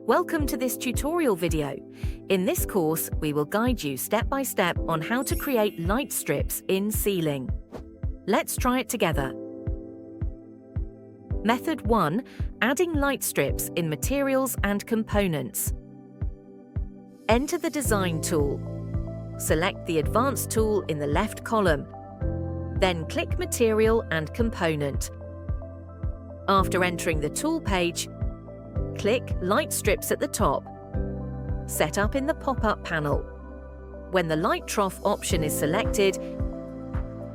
Welcome to this tutorial video. In this course, we will guide you step by step on how to create light strips in ceiling. Let's try it together. Method 1. Adding light strips in materials and components. Enter the Design tool. Select the Advanced tool in the left column. Then click Material and Component. After entering the tool page, click Light Strips at the top. Set up in the pop-up panel. When the light trough option is selected,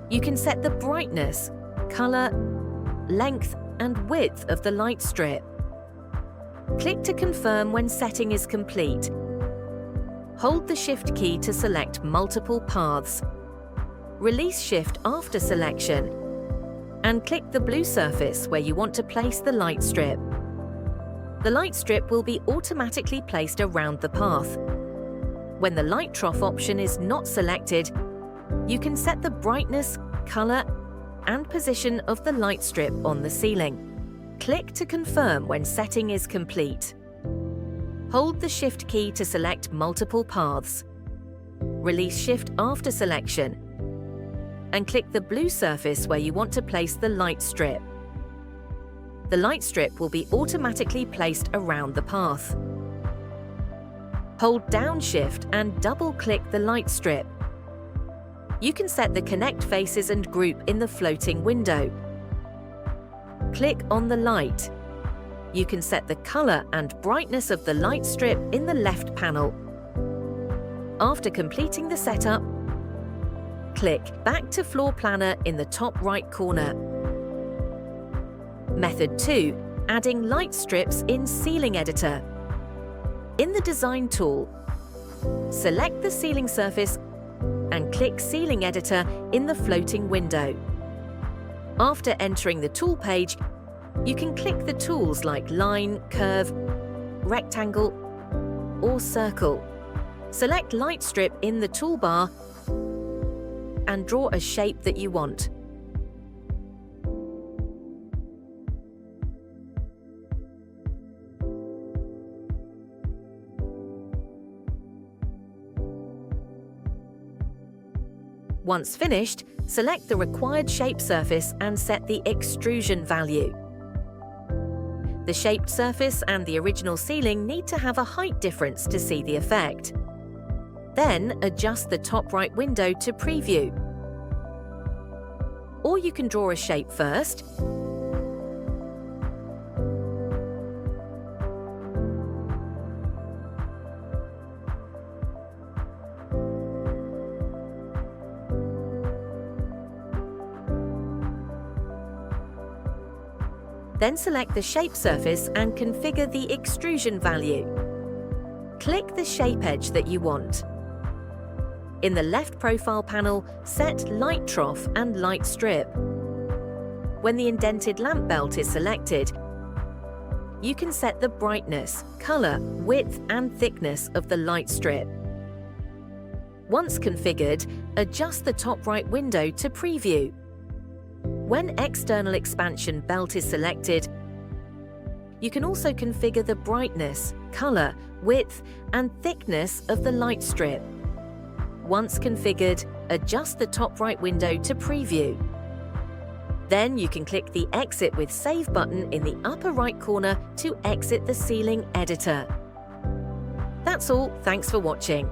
you can set the brightness, color, length, and width of the light strip. Click to confirm when setting is complete. Hold the Shift key to select multiple paths. Release Shift after selection, and click the blue surface where you want to place the light strip. The light strip will be automatically placed around the path. When the light trough option is not selected, you can set the brightness, color, and position of the light strip on the ceiling. Click to confirm when setting is complete. Hold the Shift key to select multiple paths. Release Shift after selection, and click the blue surface where you want to place the light strip. The light strip will be automatically placed around the path. Hold down Shift and double-click the light strip. You can set the Connect Faces and Group in the floating window. Click on the light. You can set the color and brightness of the light strip in the left panel. After completing the setup, click Back to Floor Planner in the top right corner. Method 2. Adding light strips in Ceiling Editor. In the Design tool, select the ceiling surface and click Ceiling Editor in the floating window. After entering the tool page, you can click the tools like Line, Curve, Rectangle, or Circle. Select Light Strip in the toolbar and draw a shape that you want. Once finished, select the required shape surface and set the extrusion value. The shaped surface and the original ceiling need to have a height difference to see the effect. Then adjust the top right window to preview. Or you can draw a shape first, then select the shape surface and configure the extrusion value. Click the shape edge that you want. In the left profile panel, set Light Trough and Light Strip. When the indented lamp belt is selected, you can set the brightness, color, width, and thickness of the light strip. Once configured, adjust the top right window to preview. When External Expansion Belt is selected, you can also configure the brightness, color, width, and thickness of the light strip. Once configured, adjust the top right window to preview. Then you can click the Exit with Save button in the upper right corner to exit the ceiling editor. That's all, thanks for watching.